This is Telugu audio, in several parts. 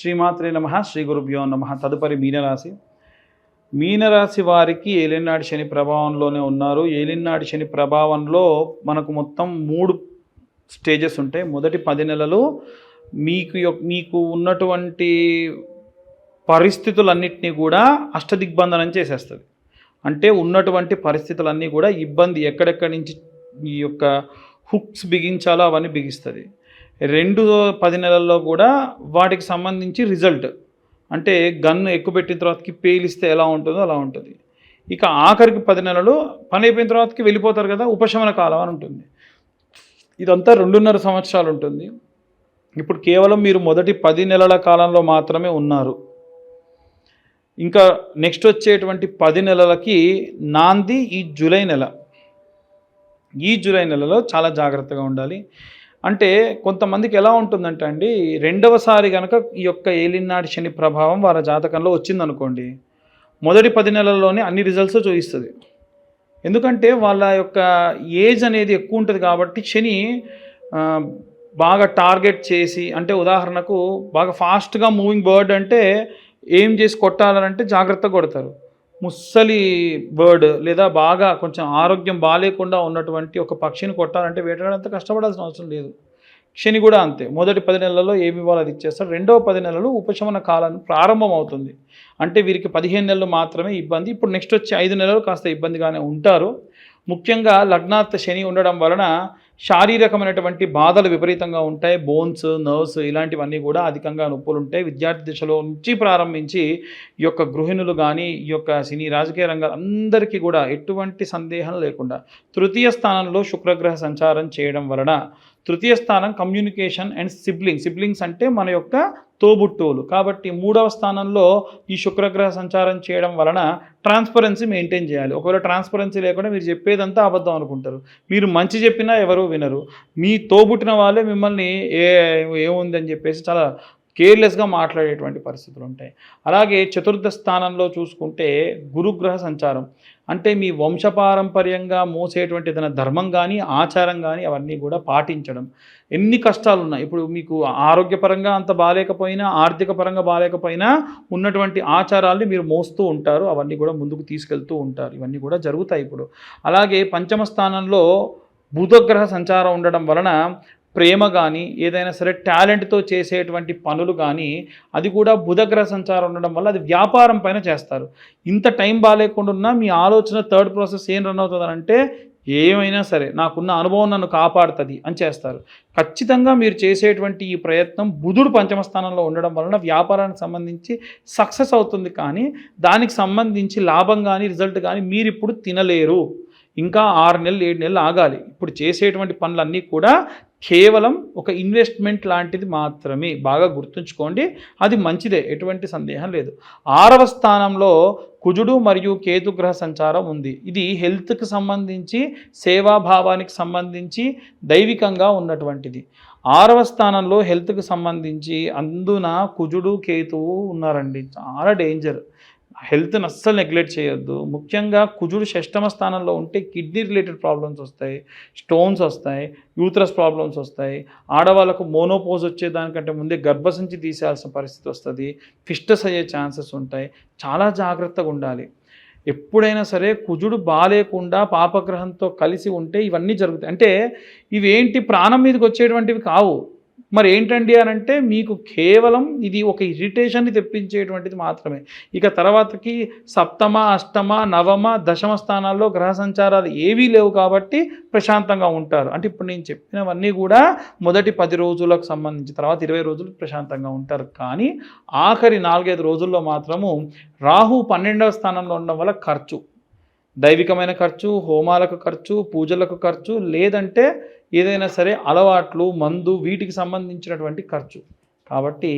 శ్రీమాత్రే నమః శ్రీ గురుభ్యో నమః. తదుపరి మీనరాశి. మీనరాశి వారికి ఏలినాటి శని ప్రభావంలోనే ఉన్నారు. ఏలినాటి శని ప్రభావంలో మనకు మొత్తం 3 స్టేజెస్ ఉంటాయి. మొదటి 10 నెలలు మీకు ఉన్నటువంటి పరిస్థితులన్నింటినీ కూడా అష్టదిగ్బంధనం చేసేస్తుంది. అంటే ఉన్నటువంటి పరిస్థితులన్నీ కూడా ఇబ్బంది, ఎక్కడెక్కడి నుంచి ఈ యొక్క హుక్స్ బిగించాలో అవన్నీ బిగిస్తుంది. 10 నెలల్లో కూడా వాటికి సంబంధించి రిజల్ట్, అంటే గన్ను ఎక్కుపెట్టిన తర్వాతకి పేలిస్తే ఎలా ఉంటుందో అలా ఉంటుంది. ఇక ఆఖరికి 10 నెలలు పని అయిపోయిన తర్వాతకి వెళ్ళిపోతారు కదా, ఉపశమన కాలం అని ఉంటుంది. ఇదంతా 2.5 సంవత్సరాలు ఉంటుంది. ఇప్పుడు కేవలం మీరు మొదటి 10 నెలల కాలంలో మాత్రమే ఉన్నారు. ఇంకా నెక్స్ట్ వచ్చేటువంటి 10 నెలలకి నాంది ఈ జూలై నెల. ఈ జూలై నెలలో చాలా జాగ్రత్తగా ఉండాలి. అంటే కొంతమందికి ఎలా ఉంటుందంటే అండి, రెండవసారి కనుక ఈ యొక్క ఏలినాటి శని ప్రభావం వారి జాతకంలో వచ్చిందనుకోండి, మొదటి 10 నెలల్లోనే అన్ని రిజల్ట్స్ చూపిస్తుంది. ఎందుకంటే వాళ్ళ యొక్క ఏజ్ అనేది ఎక్కువ ఉంటుంది కాబట్టి శని బాగా టార్గెట్ చేసి, అంటే ఉదాహరణకు బాగా ఫాస్ట్గా మూవింగ్ బర్డ్ అంటే ఏం చేసి కొట్టాలంటే జాగ్రత్తగా కొడతారు. ముస్సలి బర్డ్ లేదా బాగా కొంచెం ఆరోగ్యం బాగాలేకుండా ఉన్నటువంటి ఒక పక్షిని కొట్టాలంటే వేటాడంత కష్టపడాల్సిన అవసరం లేదు. శని కూడా అంతే. మొదటి 10 నెలల్లో ఏమి ఇవ్వాలో అది ఇచ్చేస్తారు. రెండవ 10 నెలలు ఉపశమన కాలం ప్రారంభం అవుతుంది. అంటే వీరికి 15 నెలలు మాత్రమే ఇబ్బంది. ఇప్పుడు నెక్స్ట్ వచ్చే 5 నెలలు కాస్త ఇబ్బందిగానే ఉంటారు. ముఖ్యంగా లగ్నాత్ శని ఉండడం వలన శారీరకమైనటువంటి బాధలు విపరీతంగా ఉంటాయి. బోన్స్, నర్వ్స్ ఇలాంటివన్నీ కూడా అధికంగా నొప్పులు ఉంటాయి. విద్యార్థి దశలో నుంచి ప్రారంభించి ఈ యొక్క గృహిణులు కానీ, ఈ యొక్క సినీ రాజకీయ రంగాలు అందరికీ కూడా ఎటువంటి సందేహం లేకుండా తృతీయ స్థానంలో శుక్రగ్రహ సంచారం చేయడం వలన, తృతీయ స్థానం కమ్యూనికేషన్ అండ్ సిబ్లింగ్స్ అంటే మన యొక్క తోబుట్టువులు కాబట్టి 3వ స్థానంలో ఈ శుక్రగ్రహ సంచారం చేయడం వలన ట్రాన్స్పరెన్సీ మెయింటైన్ చేయాలి. ఒకవేళ ట్రాన్స్పరెన్సీ లేకుండా మీరు చెప్పేదంతా అబద్ధం అనుకుంటారు. మీరు మంచి చెప్పినా ఎవరు వినరు. మీ తోబుట్టిన వాళ్ళే మిమ్మల్ని ఏముందని చెప్పేసి చాలా కేర్లెస్గా మాట్లాడేటువంటి పరిస్థితులు ఉంటాయి. అలాగే చతుర్థ స్థానంలో చూసుకుంటే గురుగ్రహ సంచారం, అంటే మీ వంశపారంపర్యంగా మోసేటువంటి ఏదైనా ధర్మం కానీ, ఆచారం కానీ అవన్నీ కూడా పాటించడం. ఎన్ని కష్టాలు ఉన్నాయి, ఇప్పుడు మీకు ఆరోగ్యపరంగా అంత బాగాలేకపోయినా, ఆర్థిక పరంగా బాగాలేకపోయినా ఉన్నటువంటి ఆచారాల్ని మీరు మోస్తూ ఉంటారు. అవన్నీ కూడా ముందుకు తీసుకెళ్తూ ఉంటారు. ఇవన్నీ కూడా జరుగుతాయి ఇప్పుడు. అలాగే పంచమ స్థానంలో బుధగ్రహ సంచారం ఉండడం వలన ప్రేమ కానీ, ఏదైనా సరే టాలెంట్తో చేసేటువంటి పనులు కానీ, అది కూడా బుధగ్రహ సంచారం ఉండడం వల్ల అది వ్యాపారం పైన చేస్తారు. ఇంత టైం బాగాలేకుండా ఉన్నా మీ ఆలోచన థర్డ్ ప్రాసెస్ ఏం రన్ అవుతుందంటే, ఏమైనా సరే నాకున్న అనుభవం నన్ను కాపాడుతుంది అని చేస్తారు. ఖచ్చితంగా మీరు చేసేటువంటి ఈ ప్రయత్నం బుధుడు పంచమ స్థానంలో ఉండడం వలన వ్యాపారానికి సంబంధించి సక్సెస్ అవుతుంది. కానీ దానికి సంబంధించి లాభం కానీ, రిజల్ట్ కానీ మీరు ఇప్పుడు తినలేరు. ఇంకా 6 నెలలు 7 నెలలు ఆగాలి. ఇప్పుడు చేసేటువంటి పనులన్నీ కూడా కేవలం ఒక ఇన్వెస్ట్మెంట్ లాంటిది మాత్రమే. బాగా గుర్తుంచుకోండి, అది మంచిదే, ఎటువంటి సందేహం లేదు. 6వ స్థానంలో కుజుడు మరియు కేతుగ్రహ సంచారం ఉంది. ఇది హెల్త్కి సంబంధించి, సేవాభావానికి సంబంధించి దైవికంగా ఉన్నటువంటిది. 6వ స్థానంలో హెల్త్కి సంబంధించి అందున కుజుడు కేతువు ఉన్నారండి. చాలా డేంజర్. హెల్త్ని అస్సలు నెగ్లెక్ట్ చేయొద్దు. ముఖ్యంగా కుజుడు 6వ స్థానంలో ఉంటే కిడ్నీ రిలేటెడ్ ప్రాబ్లమ్స్ వస్తాయి, స్టోన్స్ వస్తాయి, యూత్రస్ ప్రాబ్లమ్స్ వస్తాయి. ఆడవాళ్ళకు మోనోపోజ్ వచ్చేదానికంటే ముందే గర్భసంచి తీసేయాల్సిన పరిస్థితి వస్తుంది. ఫిస్టస్ అయ్యే ఛాన్సెస్ ఉంటాయి. చాలా జాగ్రత్తగా ఉండాలి. ఎప్పుడైనా సరే కుజుడు బాలేకుండా పాపగ్రహంతో కలిసి ఉంటే ఇవన్నీ జరుగుతాయి. అంటే ఇవేంటి ప్రాణం మీదకి వచ్చేటువంటివి కావు. మరి ఏంటండి అని అంటే, మీకు కేవలం ఇది ఒక ఇరిటేషన్ని తెప్పించేటువంటిది మాత్రమే. ఇక తర్వాతకి 7వ, 8వ, 9వ, 10వ స్థానాల్లో గ్రహ సంచారాలు ఏవీ లేవు కాబట్టి ప్రశాంతంగా ఉంటారు. అంటే ఇప్పుడు నేను చెప్పినవన్నీ కూడా మొదటి 10 రోజులకు సంబంధించి, తర్వాత 20 రోజులు ప్రశాంతంగా ఉంటారు. కానీ ఆఖరి 4-5 రోజుల్లో మాత్రము రాహు 12వ స్థానంలో ఉండడం వల్ల ఖర్చు, దైవికమైన ఖర్చు, హోమాలకు ఖర్చు, పూజలకు ఖర్చు, లేదంటే ఏదైనా సరే అలవాట్లు, మందు, వీటికి సంబంధించినటువంటి ఖర్చు. కాబట్టి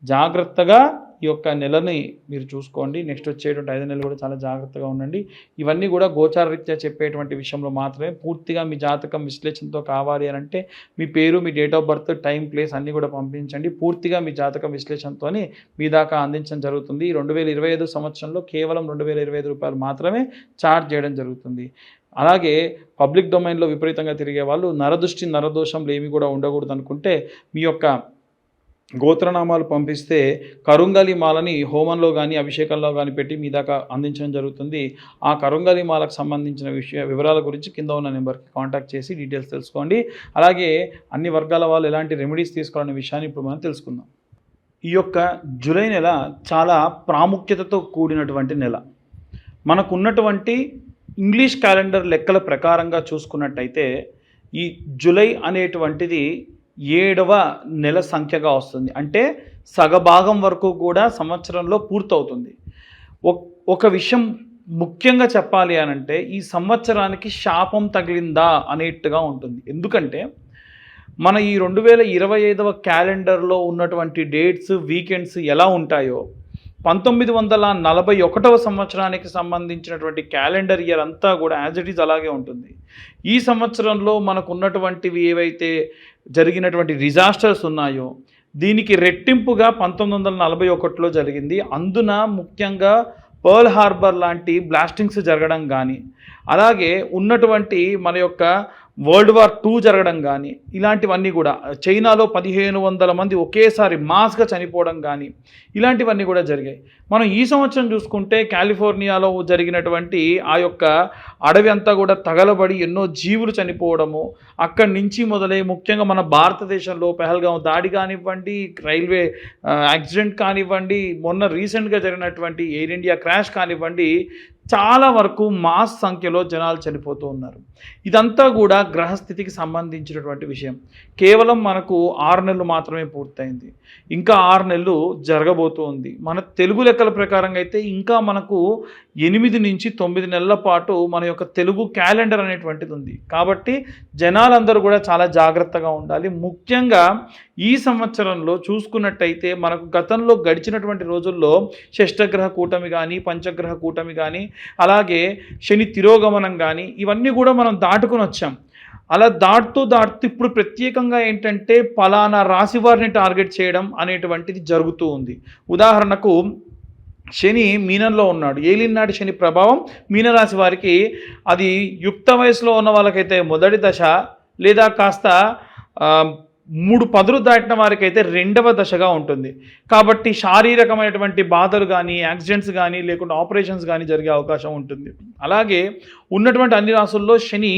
జాగ్రత్తగా ఈ యొక్క నెలని మీరు చూసుకోండి. నెక్స్ట్ వచ్చేటువంటి 5 నెలలు కూడా చాలా జాగ్రత్తగా ఉండండి. ఇవన్నీ కూడా గోచారరీత్యా చెప్పేటువంటి విషయంలో మాత్రమే. పూర్తిగా మీ జాతకం విశ్లేషణతో కావాలి అని అంటే మీ పేరు, మీ date of birth, time, place అన్నీ కూడా పంపించండి. పూర్తిగా మీ జాతకం విశ్లేషణతో మీ దాకా అందించడం జరుగుతుంది. 2025 సంవత్సరంలో కేవలం 2025 రూపాయలు మాత్రమే ఛార్జ్ చేయడం జరుగుతుంది. అలాగే పబ్లిక్ డొమైన్లో విపరీతంగా తిరిగే వాళ్ళు నరదృష్టి, నరదోషంలు ఏమి కూడా ఉండకూడదు అనుకుంటే మీ యొక్క గోత్రనామాలు పంపిస్తే కరుంగలి మాలని హోమంలో కానీ అభిషేకంలో కానీ పెట్టి మీ దాకా అందించడం జరుగుతుంది. ఆ కరుంగలి మాలకు సంబంధించిన వివరాల గురించి కింద ఉన్న నెంబర్కి కాంటాక్ట్ చేసి డీటెయిల్స్ తెలుసుకోండి. అలాగే అన్ని వర్గాల వాళ్ళు ఎలాంటి రెమెడీస్ తీసుకోవాలనే విషయాన్ని ఇప్పుడు మనం తెలుసుకుందాం. ఈ యొక్క జూలై నెల చాలా ప్రాముఖ్యతతో కూడినటువంటి నెల. మనకున్నటువంటి ఇంగ్లీష్ క్యాలెండర్ లెక్కల ప్రకారంగా చూసుకున్నట్టయితే ఈ జూలై అనేటువంటిది 7వ నెల సంఖ్యగా వస్తుంది. అంటే సగభాగం వరకు కూడా సంవత్సరంలో పూర్తవుతుంది. ఒక విషయం ముఖ్యంగా చెప్పాలి అనంటే ఈ సంవత్సరానికి శాపం తగిలిందా అనేట్టుగా ఉంటుంది. ఎందుకంటే మన ఈ 2025వ క్యాలెండర్లో ఉన్నటువంటి డేట్స్ వీకెండ్స్ ఎలా ఉంటాయో 1941వ సంవత్సరానికి సంబంధించినటువంటి క్యాలెండర్ ఇయర్ అంతా కూడా యాజ్ ఇట్ ఈజ్ అలాగే ఉంటుంది. ఈ సంవత్సరంలో మనకు ఉన్నటువంటివి ఏవైతే జరిగినటువంటి డిజాస్టర్స్ ఉన్నాయో దీనికి రెట్టింపుగా 1941లో జరిగింది. అందున ముఖ్యంగా పర్ల్ హార్బర్ లాంటి బ్లాస్టింగ్స్ జరగడం కానీ, అలాగే ఉన్నటువంటి మన యొక్క వరల్డ్ వార్ 2 జరగడం కానీ, ఇలాంటివన్నీ కూడా చైనాలో 1500 మంది ఒకేసారి మాస్గా చనిపోవడం కానీ ఇలాంటివన్నీ కూడా జరిగాయి. మనం ఈ సంవత్సరం చూసుకుంటే కాలిఫోర్నియాలో జరిగినటువంటి ఆ యొక్క అడవి అంతా కూడా తగలబడి ఎన్నో జీవులు చనిపోవడము, అక్కడి నుంచి మొదలై ముఖ్యంగా మన భారతదేశంలో పెహల్గాం దాడి కానివ్వండి, రైల్వే యాక్సిడెంట్ కానివ్వండి, మొన్న రీసెంట్గా జరిగినటువంటి ఎయిర్ ఇండియా క్రాష్ కానివ్వండి, చాలా వరకు మాస్ సంఖ్యలో జనాలు చనిపోతూ ఉన్నారు. ఇదంతా కూడా గ్రహస్థితికి సంబంధించినటువంటి విషయం. కేవలం మనకు 6 నెలలు మాత్రమే పూర్తయింది, ఇంకా 6 నెలలు జరగబోతూ ఉంది. మన తెలుగు లెక్కల ప్రకారంగా అయితే ఇంకా మనకు 8 నుంచి 9 నెలల పాటు మన యొక్క తెలుగు క్యాలెండర్ అనేటువంటిది ఉంది. కాబట్టి జనాలందరూ కూడా చాలా జాగ్రత్తగా ఉండాలి. ముఖ్యంగా ఈ సంవత్సరంలో చూసుకున్నట్టయితే మనకు గతంలో గడిచినటువంటి రోజుల్లో షష్టగ్రహ కూటమి కానీ, పంచగ్రహ కూటమి కానీ, అలాగే శని తిరోగమనం కానీ ఇవన్నీ కూడా మనం దాటుకుని వచ్చాం. అలా దాటుతూ ఇప్పుడు ప్రత్యేకంగా ఏంటంటే పలానా రాశి వారిని టార్గెట్ చేయడం అనేటువంటిది జరుగుతూ ఉంది. ఉదాహరణకు శని మీనంలో ఉన్నాడు. ఏలినాటి శని ప్రభావం మీనరాశి వారికి అది యుక్త వయసులో ఉన్న వాళ్ళకైతే మొదటి దశ, లేదా కాస్త 3 పదులు దాటిన వారికైతే 2వ దశగా ఉంటుంది. కాబట్టి శారీరకమైనటువంటి బాధలు కానీ, యాక్సిడెంట్స్ కానీ, లేకుంటే ఆపరేషన్స్ కానీ జరిగే అవకాశం ఉంటుంది. అలాగే ఉన్నటువంటి అన్ని రాశుల్లో శని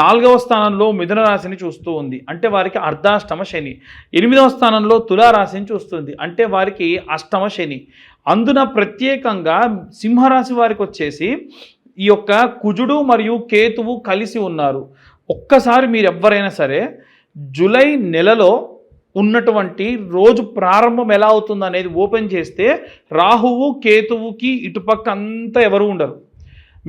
4వ స్థానంలో మిథున రాశిని చూస్తూ ఉంది, అంటే వారికి అర్ధాష్టమ శని. 8వ స్థానంలో తులారాశిని చూస్తుంది, అంటే వారికి అష్టమ శని. అందున ప్రత్యేకంగా సింహరాశి వారికి వచ్చేసి ఈ యొక్క కుజుడు మరియు కేతువు కలిసి ఉన్నారు. ఒక్కసారి మీరు ఎవరైనా సరే జూలై నెలలో ఉన్నటువంటి రోజు ప్రారంభం ఎలా అవుతుంది అనేది ఓపెన్ చేస్తే రాహువు కేతువుకి ఇటుపక్క అంతా ఎవరు ఉండరు,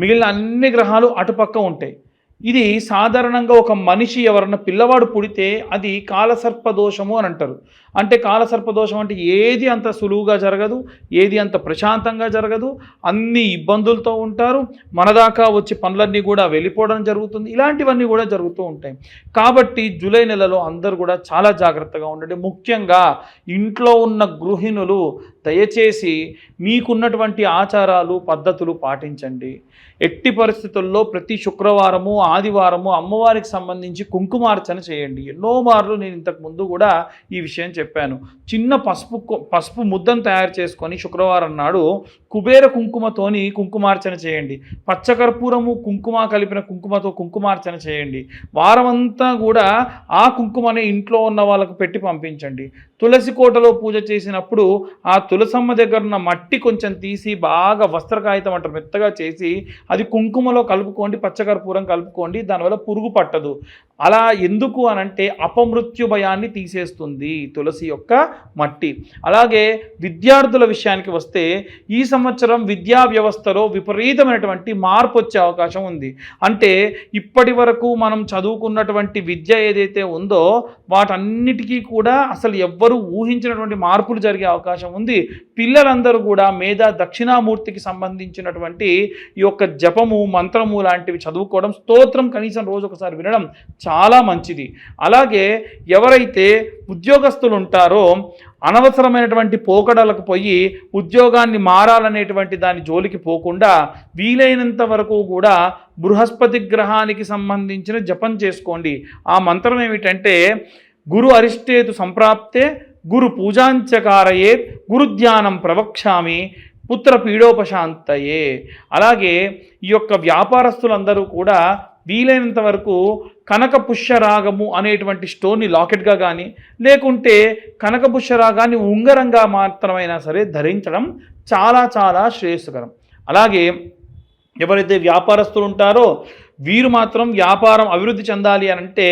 మిగిలిన అన్ని గ్రహాలు అటుపక్క ఉంటాయి. ఇది సాధారణంగా ఒక మనిషి ఎవరన్నా పిల్లవాడు పుడితే అది కాలసర్పదోషము అని అంటారు. అంటే కాలసర్పదోషం అంటే ఏది అంత సులువుగా జరగదు, ఏది అంత ప్రశాంతంగా జరగదు, అన్ని ఇబ్బందులతో ఉంటారు, మన దాకా వచ్చి పనులన్నీ కూడా వెళ్ళిపోవడం జరుగుతుంది, ఇలాంటివన్నీ కూడా జరుగుతూ ఉంటాయి. కాబట్టి జూలై నెలలో అందరూ కూడా చాలా జాగ్రత్తగా ఉండండి. ముఖ్యంగా ఇంట్లో ఉన్న గృహిణులు దయచేసి మీకున్నటువంటి ఆచారాలు పద్ధతులు పాటించండి. ఎట్టి పరిస్థితుల్లో ప్రతి శుక్రవారము ఆదివారము అమ్మవారికి సంబంధించి కుంకుమార్చన చేయండి. ఎన్నో మార్లు నేను ఇంతకు ముందు కూడా ఈ విషయం చెప్పాను. చిన్న పసుపు ముద్దను తయారు చేసుకొని శుక్రవారం నాడు కుబేర కుంకుమతోని కుంకుమార్చన చేయండి. పచ్చకర్పూరము కుంకుమ కలిపిన కుంకుమతో కుంకుమార్చన చేయండి. వారమంతా కూడా ఆ కుంకుమని ఇంట్లో ఉన్న వాళ్ళకు పెట్టి పంపించండి. తులసి కోటలో పూజ చేసినప్పుడు ఆ తులసమ్మ దగ్గర ఉన్న మట్టి కొంచెం తీసి బాగా వస్త్రకాగితం అంటారు మెత్తగా చేసి అది కుంకుమలో కలుపుకోండి, పచ్చకర్పూరం కలుపుకోండి, దానివల్ల పురుగు పట్టదు. అలా ఎందుకు అనంటే అపమృత్యు భయాన్ని తీసేస్తుంది తులసి యొక్క మట్టి. అలాగే విద్యార్థుల విషయానికి వస్తే ఈ సంవత్సరం విద్యా వ్యవస్థలో విపరీతమైనటువంటి మార్పు వచ్చే అవకాశం ఉంది. అంటే ఇప్పటి వరకు మనం చదువుకున్నటువంటి విద్య ఏదైతే ఉందో వాటన్నిటికీ కూడా అసలు ఎవ్వరూ ఊహించినటువంటి మార్పులు జరిగే అవకాశం ఉంది. పిల్లలందరూ కూడా మేధా దక్షిణామూర్తికి సంబంధించినటువంటి ఈ యొక్క జపము మంత్రము లాంటివి చదువుకోవడం, స్తోత్రం కనీసం రోజు ఒకసారి వినడం చాలా మంచిది. అలాగే ఎవరైతే ఉద్యోగస్తులు ఉంటారో అనవసరమైనటువంటి పోకడలకు పోయి ఉద్యోగాన్ని మారాలనేటువంటి దాని జోలికి పోకుండా వీలైనంత వరకు కూడా బృహస్పతి గ్రహానికి సంబంధించిన జపం చేసుకోండి. ఆ మంత్రం ఏమిటంటే గురు అరిష్టేతు సంప్రాప్తే గురు పూజాంచకారయేత్ గురుధ్యానం ప్రవక్ష్యామి పుత్ర పీడోపశాంతయే. అలాగే ఈ యొక్క వ్యాపారస్తులందరూ కూడా వీలైనంత వరకు కనక పుష్యరాగము అనేటువంటి స్టోన్ని లాకెట్గా కానీ లేకుంటే కనక పుష్యరాగాన్ని ఉంగరంగా మాత్రమైనా సరే ధరించడం చాలా చాలా శ్రేయస్కరం. అలాగే ఎవరైతే వ్యాపారస్తులు ఉంటారో వీరు మాత్రం వ్యాపారం అభివృద్ధి చెందాలి అని అంటే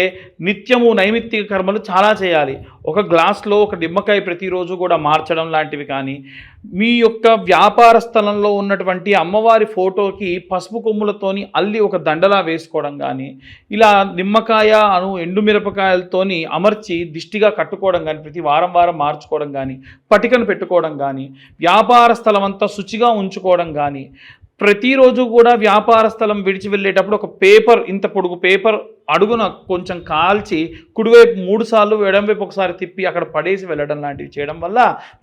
నిత్యము నైమిత్తిక కర్మలు చాలా చేయాలి. ఒక గ్లాస్లో ఒక నిమ్మకాయ ప్రతిరోజు కూడా మార్చడం లాంటివి కానీ, మీ యొక్క వ్యాపార స్థలంలో ఉన్నటువంటి అమ్మవారి ఫోటోకి పసుపు కొమ్ములతోని అల్లి ఒక దండలా వేసుకోవడం కానీ, ఇలా నిమ్మకాయ ఎండుమిరపకాయలతోని అమర్చి దిష్టిగా కట్టుకోవడం కానీ, ప్రతి వారం వారం మార్చుకోవడం కానీ, పటికను పెట్టుకోవడం కానీ, వ్యాపార స్థలం అంతా శుచిగా ఉంచుకోవడం కానీ, ప్రతిరోజు కూడా వ్యాపార స్థలం విడిచి వెళ్ళేటప్పుడు ఒక పేపర్, ఇంత పొడుగు పేపర్ అడుగున కొంచెం కాల్చి కుడివైపు 3 సార్లు ఎడంవైపు ఒకసారి తిప్పి అక్కడ పడేసి వెళ్ళడం లాంటివి చేయడం వల్ల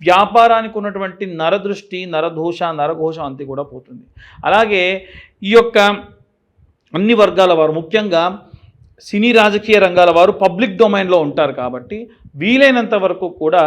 వ్యాపారానికి ఉన్నటువంటి నరదృష్టి, నరదోష, నరఘోషం అంతా కూడా పోతుంది. అలాగే ఈ యొక్క అన్ని వర్గాల వారు, ముఖ్యంగా సినీ రాజకీయ రంగాల వారు పబ్లిక్ డొమైన్లో ఉంటారు కాబట్టి వీలైనంత వరకు కూడా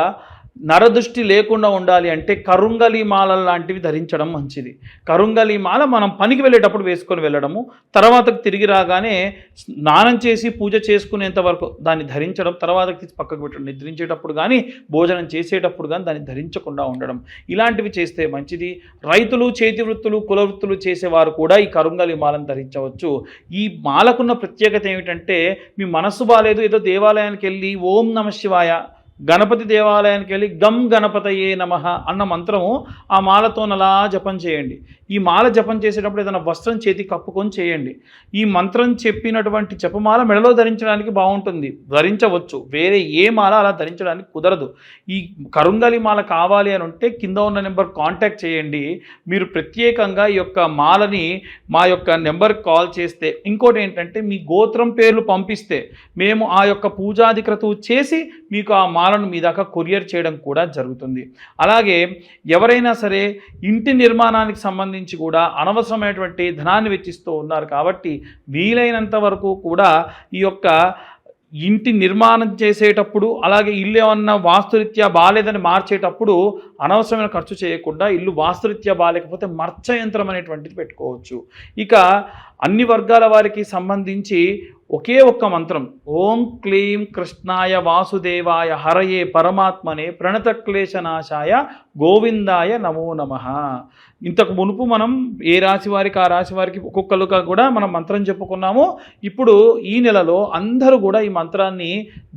నరదృష్టి లేకుండా ఉండాలి అంటే కరుంగలి మాలలు లాంటివి ధరించడం మంచిది. కరుంగలి మాల మనం పనికి వెళ్ళేటప్పుడు వేసుకొని వెళ్ళడము, తర్వాతకు తిరిగి రాగానే స్నానం చేసి పూజ చేసుకునేంత వరకు దాన్ని ధరించడం, తర్వాతకి తీసి పక్కకు పెట్టడం, నిద్రించేటప్పుడు కానీ భోజనం చేసేటప్పుడు కానీ దాన్ని ధరించకుండా ఉండడం, ఇలాంటివి చేస్తే మంచిది. రైతులు, చేతి వృత్తులు, కుల వృత్తులు చేసేవారు కూడా ఈ కరుంగలి మాలను ధరించవచ్చు. ఈ మాలకున్న ప్రత్యేకత ఏమిటంటే మీ మనస్సు బాలేదు, ఏదో దేవాలయానికి వెళ్ళి ఓం నమ శివాయ, గణపతి దేవాలయానికి వెళ్ళి గం గణపతయే నమః అన్న మంత్రము ఆ మాలతో అలా జపం చేయండి. ఈ మాల జపం చేసేటప్పుడు ఏదైనా వస్త్రం చేతి కప్పుకొని చేయండి. ఈ మంత్రం చెప్పినటువంటి జపమాల మెడలో ధరించడానికి బాగుంటుంది, ధరించవచ్చు. వేరే ఏ మాల అలా ధరించడానికి కుదరదు. ఈ కరుంగలి మాల కావాలి అని ఉంటే కింద ఉన్న నెంబర్ కాంటాక్ట్ చేయండి. మీరు ప్రత్యేకంగా ఈ యొక్క మాలని మా యొక్క నెంబర్కి కాల్ చేస్తే, ఇంకోటి ఏంటంటే మీ గోత్రం పేర్లు పంపిస్తే మేము ఆ యొక్క పూజాది క్రతువు చేసి మీకు ఆ మాలను మీ దాకా కొరియర్ చేయడం కూడా జరుగుతుంది. అలాగే ఎవరైనా సరే ఇంటి నిర్మాణానికి సంబంధించి కూడా అనవసరమైనటువంటి ధనాన్ని వెచ్చిస్తూ ఉన్నారు కాబట్టి వీలైనంత వరకు కూడా ఈ యొక్క ఇంటి నిర్మాణం చేసేటప్పుడు, అలాగే ఇల్లు ఏమన్నా వాస్తురీత్యా బాగాలేదని మార్చేటప్పుడు అనవసరమైన ఖర్చు చేయకుండా ఇల్లు వాస్తురీత్యా బాగాలేకపోతే మర్చ యంత్రం అనేటువంటిది పెట్టుకోవచ్చు. ఇక అన్ని వర్గాల వారికి సంబంధించి ఒకే ఒక్క మంత్రం, ఓం క్లీం కృష్ణాయ వాసుదేవాయ హరయే పరమాత్మనే ప్రణతక్లేశనాశాయ గోవిందాయ నమో నమః. ఇంతకు మునుపు మనం ఏ రాశి వారికి ఆ రాశి వారికి ఒక్కొక్కరుగా కూడా మనం మంత్రం చెప్పుకున్నాము. ఇప్పుడు ఈ నెలలో అందరూ కూడా ఈ మంత్రాన్ని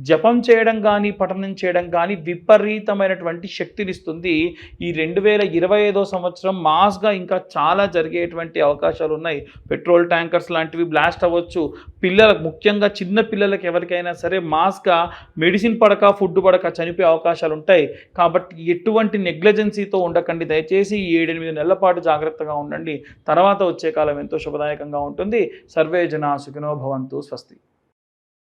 జపం చేయడం కానీ పఠనం చేయడం కానీ విపరీతమైనటువంటి శక్తినిస్తుంది. ఈ 2025 సంవత్సరం మాస్గా ఇంకా చాలా జరిగేటువంటి అవకాశాలు ఉన్నాయి. పెట్రోల్ ట్యాంకర్స్ లాంటివి బ్లాస్ట్ అవ్వచ్చు. పిల్లలకు, ముఖ్యంగా చిన్న పిల్లలకి ఎవరికైనా సరే మాస్గా మెడిసిన్ పడక, ఫుడ్ పడక చనిపోయే అవకాశాలు ఉంటాయి. కాబట్టి ఎటువంటి నెగ్లిజెన్సీతో ఉండకండి. దయచేసి 7-8 నెలల పాటు జాగ్రత్తగా ఉండండి. తర్వాత వచ్చే కాలం ఎంతో శుభదాయకంగా ఉంటుంది. సర్వే జనా సుఖినో భవంతు. స్వస్తి.